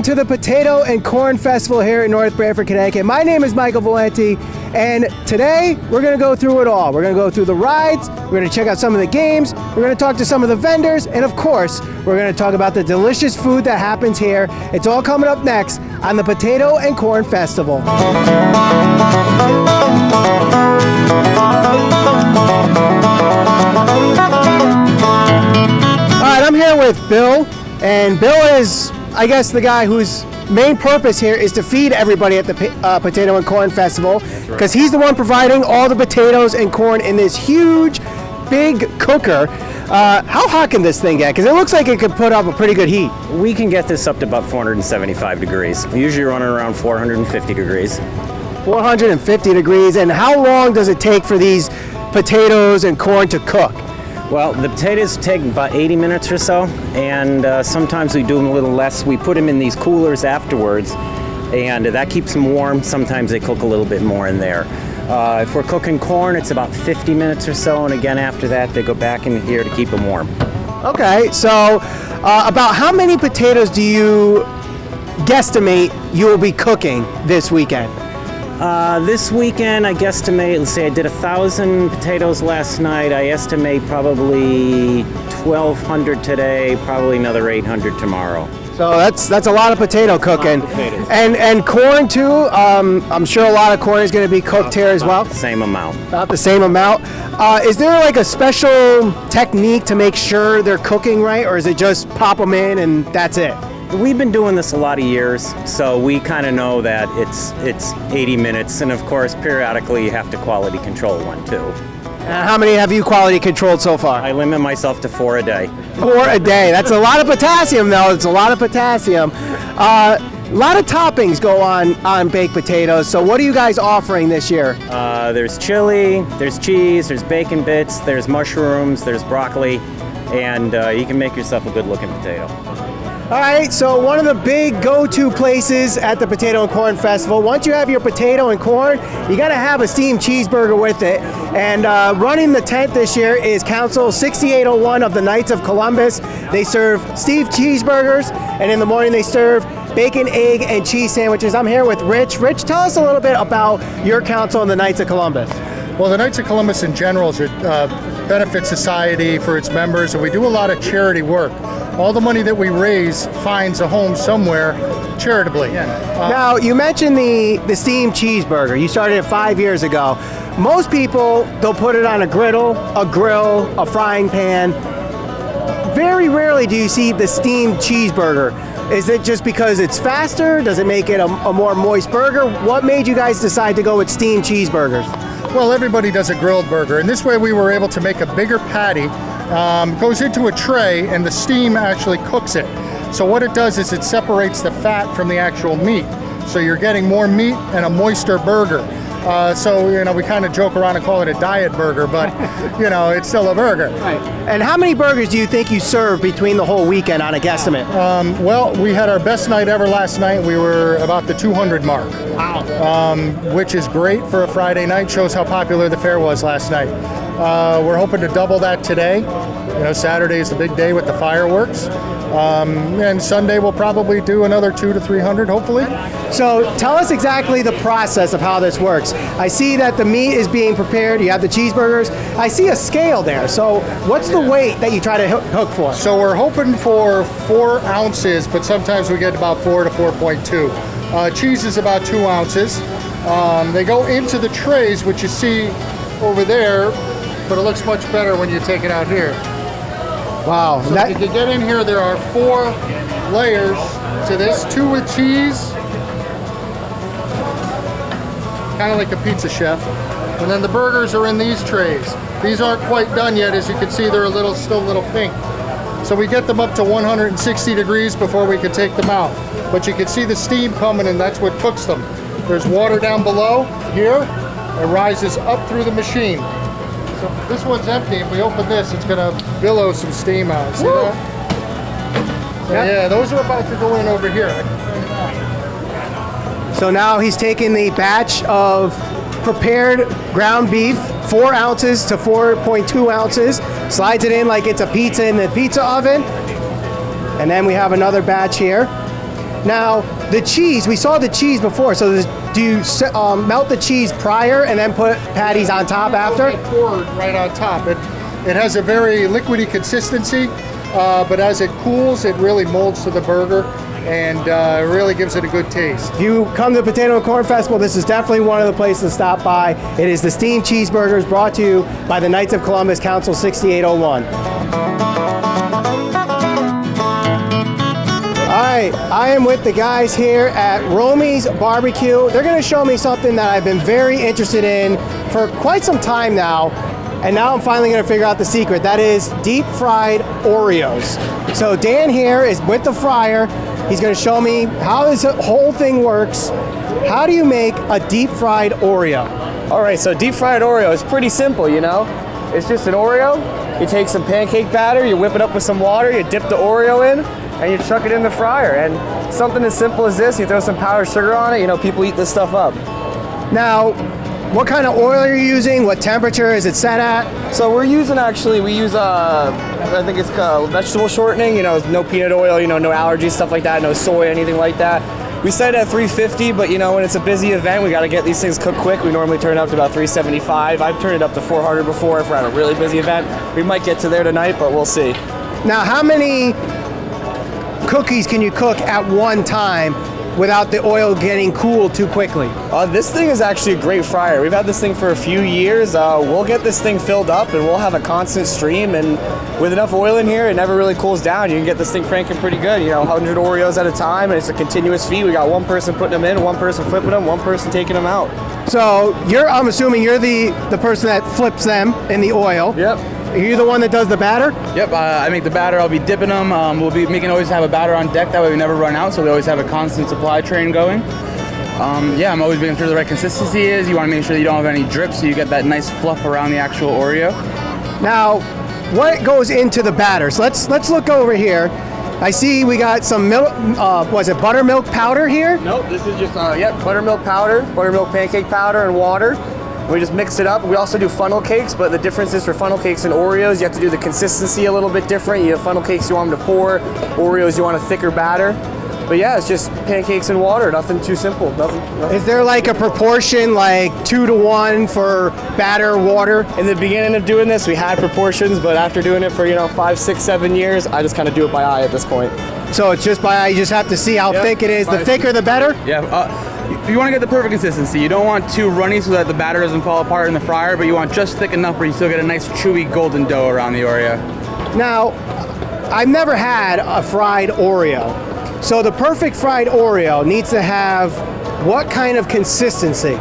welcome to the Potato and Corn Festival here in North Branford, Connecticut. My name is Michael Valenti, and today we're going to go through it all. We're going to go through the rides, we're going to check out some of the games, we're going to talk to some of the vendors, and of course, we're going to talk about the delicious food that happens here. It's all coming up next on the Potato and Corn Festival. All right, I'm here with Bill, and Bill is, I guess, the guy whose main purpose here is to feed everybody at the Potato and Corn Festival, because he's the one providing all the potatoes and corn in this huge, big cooker. How hot can this thing get? Because it looks like it could put up a pretty good heat. We can get this up to about 475 degrees. We usually run it around 450 degrees. 450 degrees, and how long does it take for these potatoes and corn to cook? Well, the potatoes take about 80 minutes or so, and sometimes we do them a little less. We put them in these coolers afterwards, and that keeps them warm. Sometimes they cook a little bit more in there. If we're cooking corn, it's about 50 minutes or so, and again after that, they go back in here to keep them warm. Okay, so about how many potatoes do you guesstimate you will be cooking this weekend? This weekend, I guesstimate, let's say I did 1,000 potatoes last night. I estimate probably 1,200 today, probably another 800 tomorrow. So that's a lot of potato cooking. And corn too. I'm sure a lot of corn is going to be cooked here as well. The same amount. About the same amount. Is there like a special technique to make sure they're cooking right, or is it just pop them in and that's it? We've been doing this a lot of years, so we kind of know that it's 80 minutes, and of course, periodically you have to quality control one too. How many have you quality controlled so far? I limit myself to 4 a day. 4 a day. That's a lot of potassium, though. It's a lot of potassium. A lot of toppings go on baked potatoes. So what are you guys offering this year? There's chili, there's cheese, there's bacon bits, there's mushrooms, there's broccoli, and you can make yourself a good-looking potato. All right, so one of the big go-to places at the Potato and Corn Festival, once you have your potato and corn, you gotta have a steamed cheeseburger with it. And running the tent this year is Council 6801 of the Knights of Columbus. They serve steamed cheeseburgers, and in the morning they serve bacon, egg, and cheese sandwiches. I'm here with Rich. Rich, tell us a little bit about your council and the Knights of Columbus. Well, the Knights of Columbus in general is a benefit society for its members, and we do a lot of charity work. All the money that we raise finds a home somewhere charitably. Now, you mentioned the steamed cheeseburger. You started it 5 years ago. Most people, they'll put it on a griddle, a grill, a frying pan. Very rarely do you see the steamed cheeseburger. Is it just because it's faster? Does it make it a more moist burger? What made you guys decide to go with steamed cheeseburgers? Well, everybody does a grilled burger, and this way we were able to make a bigger patty. Goes into a tray, and the steam actually cooks it. So what it does is it separates the fat from the actual meat. So you're getting more meat and a moister burger. So, you know, we kind of joke around and call it a diet burger, but, you know, it's still a burger. Right. And how many burgers do you think you served between the whole weekend on a guesstimate? Well, we had our best night ever last night. We were about the 200 mark. Wow. Which is great for a Friday night. Shows how popular the fair was last night. We're hoping to double that today. You know, Saturday is the big day with the fireworks. And Sunday we'll probably do another 200 to 300, hopefully. So tell us exactly the process of how this works. I see that the meat is being prepared. You have the cheeseburgers. I see a scale there. So what's the weight that you try to hook for? So we're hoping for 4 ounces, but sometimes we get about 4 to 4.2. Cheese is about 2 ounces. They go into the trays, which you see over there, but it looks much better when you take it out here. Wow. So if you can get in here, there are 4 layers to this, 2 with cheese, kind of like a pizza chef. And then the burgers are in these trays. These aren't quite done yet. As you can see, they're still a little pink. So we get them up to 160 degrees before we can take them out. But you can see the steam coming, and that's what cooks them. There's water down below here. It rises up through the machine. So this one's empty. If we open this, it's gonna billow some steam out. See that? So yeah, those are about to go in over here. So now he's taking the batch of prepared ground beef, 4 ounces to 4.2 ounces, slides it in like it's a pizza in the pizza oven. And then we have another batch here. Now, the cheese, we saw the cheese before, so do you melt the cheese prior and then put patties on top after? Poured right on top. It has a very liquidy consistency, but as it cools, it really molds to the burger and really gives it a good taste. If you come to the Potato and Corn Festival, this is definitely one of the places to stop by. It is the steamed cheeseburgers brought to you by the Knights of Columbus, Council 6801. All right, I am with the guys here at Romy's Barbecue. They're gonna show me something that I've been very interested in for quite some time now, and now I'm finally gonna figure out the secret. That is deep fried Oreos. So Dan here is with the fryer. He's gonna show me how this whole thing works. How do you make a deep fried Oreo? All right, so deep fried Oreo is pretty simple, you know? It's just an Oreo. You take some pancake batter, you whip it up with some water, you dip the Oreo in, and you chuck it in the fryer. And something as simple as this, you throw some powdered sugar on it, you know, people eat this stuff up. Now, what kind of oil are you using? What temperature is it set at? So we use I think it's vegetable shortening, you know, no peanut oil, you know, no allergies, stuff like that, no soy, anything like that. We set it at 350, but you know, when it's a busy event, we got to get these things cooked quick. We normally turn it up to about 375. I've turned it up to 400 before if we're at a really busy event. We might get to there tonight, but we'll see. Now, how many cookies can you cook at one time without the oil getting cooled too quickly? This thing is actually a great fryer. We've had this thing for a few years. We'll get this thing filled up and we'll have a constant stream, and with enough oil in here, it never really cools down. You can get this thing cranking pretty good, you know, 100 Oreos at a time, and it's a continuous feed. We got one person putting them in, one person flipping them, one person taking them out. So I'm assuming you're the person that flips them in the oil. Yep. Are you the one that does the batter? Yep, I make the batter. I'll be dipping them. We'll be always have a batter on deck. That way we never run out, so we always have a constant supply train going. I'm always making sure the right consistency is. You want to make sure that you don't have any drips, so you get that nice fluff around the actual Oreo. Now, what goes into the batter? So let's look over here. I see we got some milk. Was it buttermilk powder here? Nope, this is just buttermilk powder, buttermilk pancake powder, and water. We just mix it up. We also do funnel cakes, but the difference is for funnel cakes and Oreos, you have to do the consistency a little bit different. You have funnel cakes, you want them to pour. Oreos, you want a thicker batter. But yeah, it's just pancakes and water. Nothing too simple. Nothing. Is there like a proportion, like 2-to-1 for batter, water? In the beginning of doing this, we had proportions, but after doing it for 5, 6, 7 years, I just kind of do it by eye at this point. So it's just by eye. You just have to see how thick it is. The thicker, the better. Yeah. You want to get the perfect consistency. You don't want too runny so that the batter doesn't fall apart in the fryer, but you want just thick enough where you still get a nice chewy golden dough around the Oreo. Now, I've never had a fried Oreo. So the perfect fried Oreo needs to have what kind of consistency?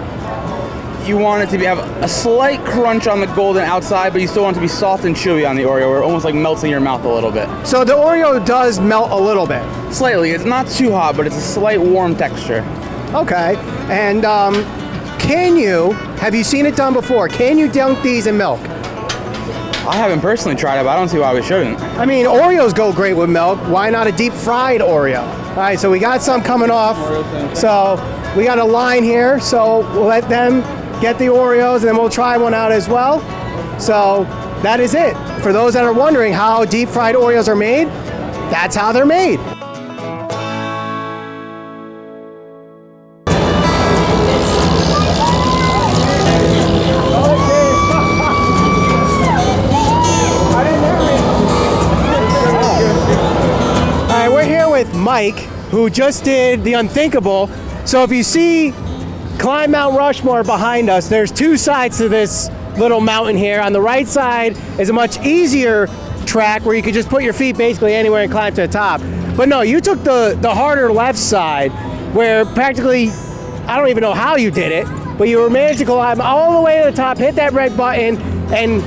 You want it to have a slight crunch on the golden outside, but you still want it to be soft and chewy on the Oreo, where it almost like melts in your mouth a little bit. So the Oreo does melt a little bit? Slightly. It's not too hot, but it's a slight warm texture. Okay. And have you seen it done before? Can you dunk these in milk? I haven't personally tried it, but I don't see why we shouldn't. I mean, Oreos go great with milk. Why not a deep fried Oreo? All right, so we got some coming off. So we got a line here, so we'll let them get the Oreos and then we'll try one out as well. So that is it. For those that are wondering how deep fried Oreos are made, that's how they're made. Mike, who just did the unthinkable. So if you see climb Mount Rushmore behind us, there's two sides to this little mountain here. On the right side is a much easier track where you could just put your feet basically anywhere and climb to the top. But no, you took the harder left side where practically, I don't even know how you did it, but you were managed to climb all the way to the top, hit that red button, and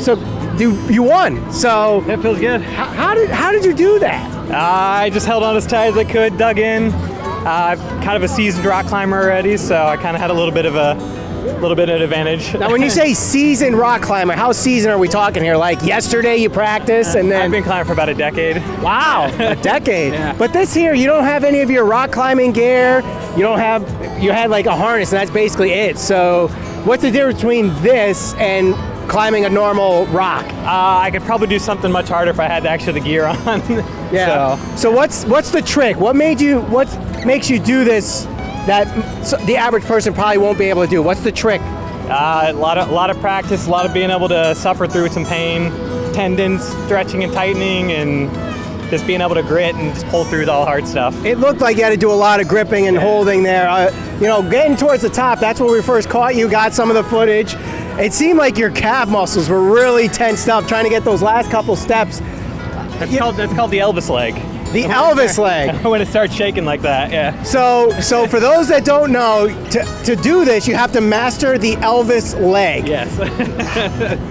so you won. So it feels good. How did you do that? I just held on as tight as I could, dug in. I'm kind of a seasoned rock climber already, so I kind of had a little bit of an advantage. Now, when you say seasoned rock climber, how seasoned are we talking here? Like yesterday you practiced and then... I've been climbing for about a decade. Wow, a decade. Yeah. But this here, you don't have any of your rock climbing gear. You had like a harness and that's basically it. So what's the difference between this and climbing a normal rock? I could probably do something much harder if I had actually the gear on. Yeah. So what's the trick? What makes you do this that the average person probably won't be able to do? What's the trick? A lot of practice, a lot of being able to suffer through some pain, tendons stretching and tightening, and just being able to grit and just pull through all the hard stuff. It looked like you had to do a lot of gripping and holding there. Getting towards the top, that's where we first caught you, got some of the footage. It seemed like your calf muscles were really tensed up trying to get those last couple steps. That's called the Elvis leg. The Elvis leg. When it starts shaking like that, yeah. So for those that don't know, to do this, you have to master the Elvis leg. Yes.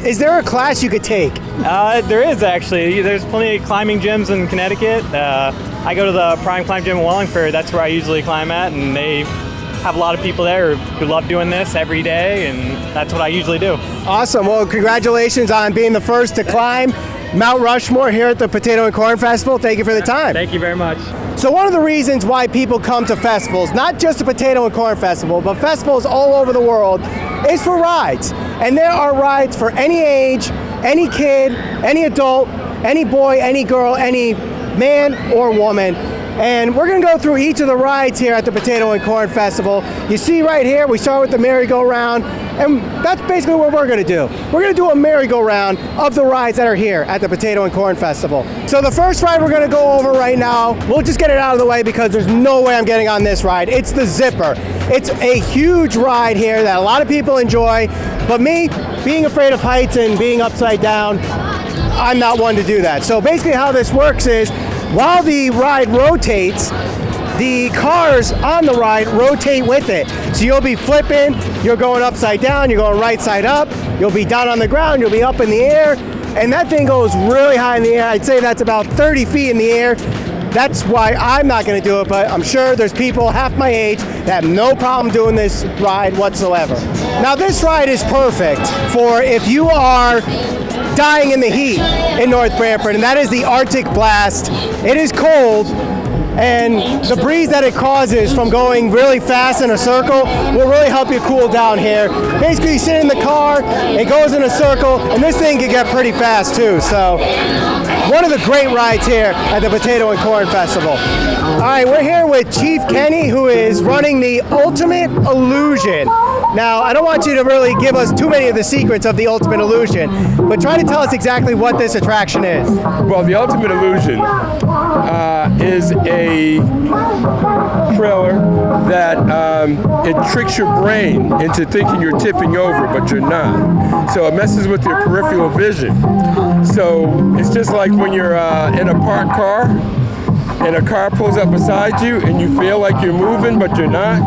Is there a class you could take? There is actually. There's plenty of climbing gyms in Connecticut. I go to the Prime Climb Gym in Wallingford. That's where I usually climb at, and they have a lot of people there who love doing this every day, and that's what I usually do. Awesome. Well, congratulations on being the first to climb Mount Rushmore here at the Potato and Corn Festival. Thank you for the time. Thank you very much. So one of the reasons why people come to festivals, not just the Potato and Corn Festival, but festivals all over the world, is for rides. And there are rides for any age, any kid, any adult, any boy, any girl, any man or woman. And we're going to go through each of the rides here at the Potato and Corn Festival. You see right here, we start with the merry-go-round, and that's basically what we're going to do. We're going to do a merry-go-round of the rides that are here at the Potato and Corn Festival. So the first ride we're going to go over right now, we'll just get it out of the way because there's no way I'm getting on this ride. It's the Zipper. It's a huge ride here that a lot of people enjoy, but me, being afraid of heights and being upside down, I'm not one to do that. So basically how this works is, while the ride rotates, the cars on the ride rotate with it. So you'll be flipping, you're going upside down, you're going right side up, you'll be down on the ground, you'll be up in the air, and that thing goes really high in the air. I'd say that's about 30 feet in the air. That's why I'm not going to do it, but I'm sure there's people half my age that have no problem doing this ride whatsoever. Now this ride is perfect for if you are dying in the heat in North Branford, and that is the Arctic Blast. It is cold, and the breeze that it causes from going really fast in a circle will really help you cool down here. Basically, you sit in the car, it goes in a circle, and this thing can get pretty fast too. So, one of the great rides here at the Potato and Corn Festival. All right, we're here with Chief Kenny, who is running the Ultimate Illusion. Now, I don't want you to really give us too many of the secrets of the Ultimate Illusion, but try to tell us exactly what this attraction is. Well, the Ultimate Illusion is a trailer that it tricks your brain into thinking you're tipping over, but you're not. So it messes with your peripheral vision. So it's just like when you're in a parked car and a car pulls up beside you and you feel like you're moving, but you're not.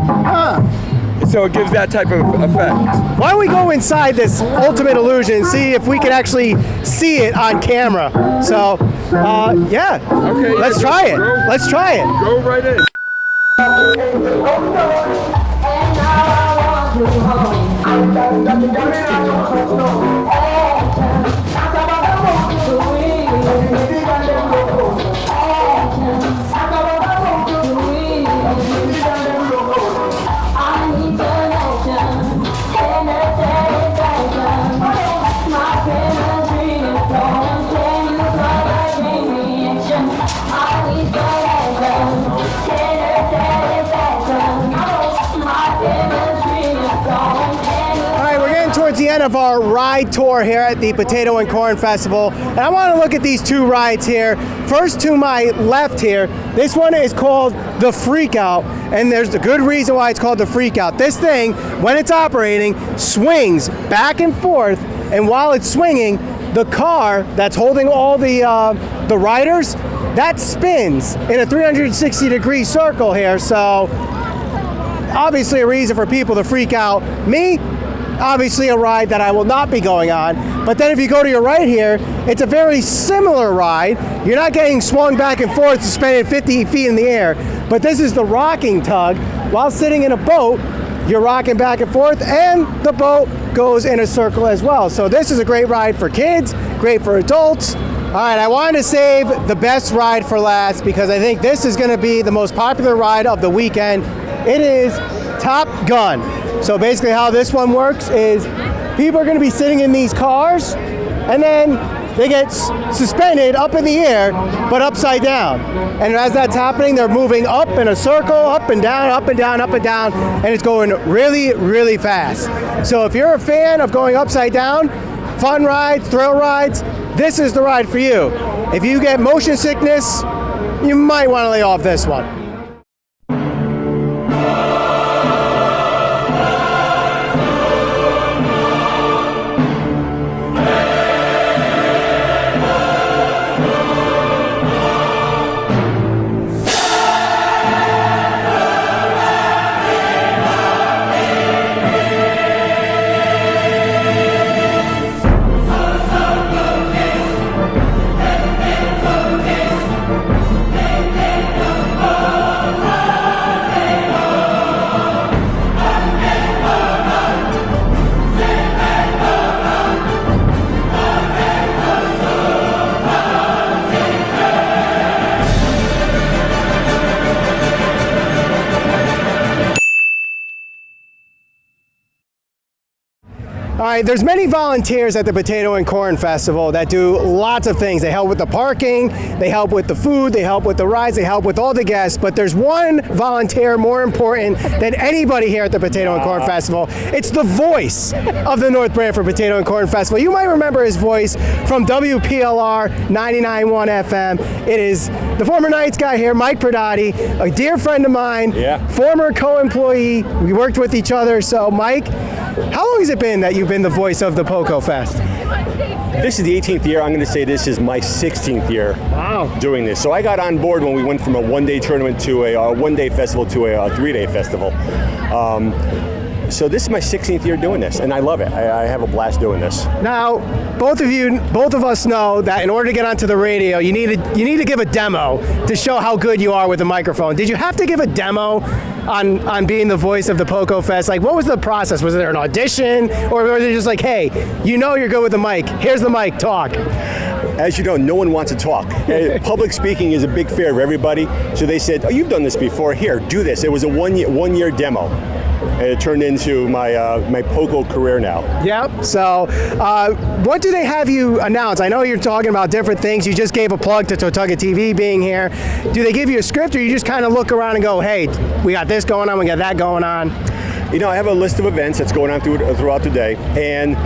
So it gives that type of effect. Why don't we go inside this Ultimate Illusion and see if we can actually see it on camera? So, yeah. Okay. Let's try it. Let's try it. Go right in. The end of our ride tour here at the Potato and Corn Festival, and I want to look at these two rides here. First, to my left here, this one is called the Freakout, and there's a good reason why it's called the Freakout. This thing, when it's operating, swings back and forth, and while it's swinging, the car that's holding all the riders, that spins in a 360-degree circle here. So obviously a reason for people to freak out. Me, obviously a ride that I will not be going on. But then if you go to your right here, it's a very similar ride. You're not getting swung back and forth, suspended 50 feet in the air, but this is the rocking tug. While sitting in a boat, you're rocking back and forth, and the boat goes in a circle as well. So this is a great ride for kids, great for adults. All right, I wanted to save the best ride for last because I think this is going to be the most popular ride of the weekend. It is Top Gun. So basically how this one works is people are going to be sitting in these cars, and then they get suspended up in the air, but upside down. And as that's happening, they're moving up in a circle, up and down, up and down, up and down, and it's going really, really fast. So if you're a fan of going upside down, fun rides, thrill rides, this is the ride for you. If you get motion sickness, you might want to lay off this one. All right, there's many volunteers at the Potato and Corn Festival that do lots of things. They help with the parking, they help with the food, they help with the rides, they help with all the guests, but there's one volunteer more important than anybody here at the Potato and Corn Festival. It's the voice of the North Branford Potato and Corn Festival. You might remember his voice from WPLR 99.1 FM. It is the former Knights guy here, Mike Pradati, a dear friend of mine, former co-employee. We worked with each other. So Mike, how long has it been that you've been the voice of the Poco Fest? This is the 18th year. I'm going to say this is my 16th year doing this. So I got on board when we went from a one-day tournament to a one-day festival to a three-day festival. So this is my 16th year doing this, and I love it. I have a blast doing this. Now, both of us know that in order to get onto the radio, you need to give a demo to show how good you are with the microphone. Did you have to give a demo on being the voice of the Poco Fest? Like, what was the process? Was there an audition, or was it just like, hey, you know you're good with the mic. Here's the mic. Talk. As you know, no one wants to talk. Public speaking is a big fear of everybody. So they said, "Oh, you've done this before. Here, do this." It was a one-year demo. And it turned into my Poco career now. Yep. So, what do they have you announce? I know you're talking about different things. You just gave a plug to Totucket TV being here. Do they give you a script, or you just kind of look around and go, "Hey, we got this going on. We got that going on"? You know, I have a list of events that's going on throughout the day, and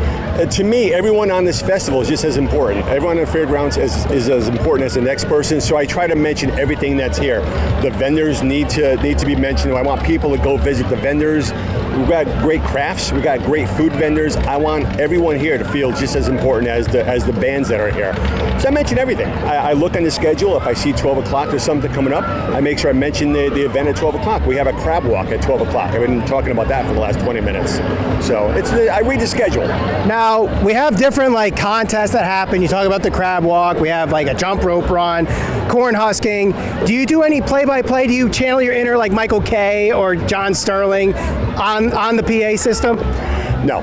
to me, everyone on this festival is just as important. Everyone on the fairgrounds is as important as the next person, so I try to mention everything that's here. The vendors need to be mentioned. I want people to go visit the vendors. We've got great crafts. We've got great food vendors. I want everyone here to feel just as important as the bands that are here. So I mention everything. I look on the schedule. If I see 12 o'clock, there's something coming up, I make sure I mention the event at 12 o'clock. We have a crab walk at 12 o'clock. I've been talking about that for the last 20 minutes. So I read the schedule. Now, we have different contests that happen. You talk about the crab walk. We have a jump rope run, corn husking. Do you do any play-by-play? Do you channel your inner Michael Kay or John Sterling on the PA system? No,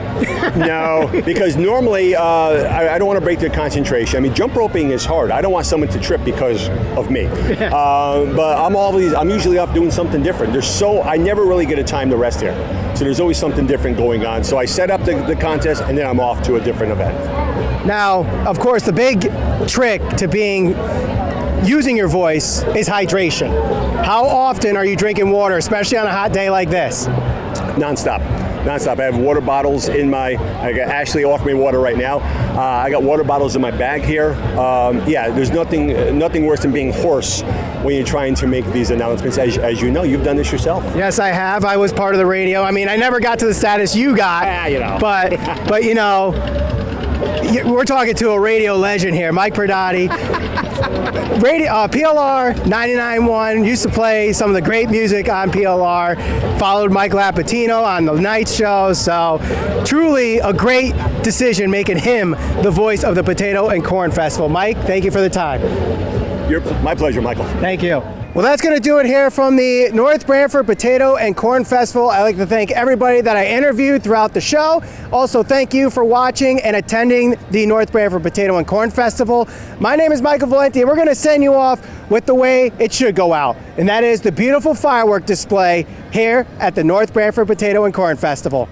because normally I don't want to break their concentration. I mean, jump roping is hard. I don't want someone to trip because of me. But I'm usually off doing something different. I never really get a time to rest here. So there's always something different going on. So I set up the contest, and then I'm off to a different event. Now, of course, the big trick to using your voice is hydration. How often are you drinking water, especially on a hot day like this? Nonstop. I have water bottles I got Ashley offering me water right now. I got water bottles in my bag here. There's nothing worse than being hoarse when you're trying to make these announcements. As you know, you've done this yourself. Yes, I have. I was part of the radio. I mean, I never got to the status you got. But you know, we're talking to a radio legend here, Mike Pradati. PLR 99.1 used to play some of the great music on PLR. Followed Mike Lapatino on the night show. So truly a great decision making him the voice of the Potato and Corn Festival. Mike, thank you for the time. My pleasure, Michael. Thank you. Well, that's going to do it here from the North Branford Potato and Corn Festival. I'd like to thank everybody that I interviewed throughout the show. Also, thank you for watching and attending the North Branford Potato and Corn Festival. My name is Michael Valenti, and we're going to send you off with the way it should go out, and that is the beautiful firework display here at the North Branford Potato and Corn Festival.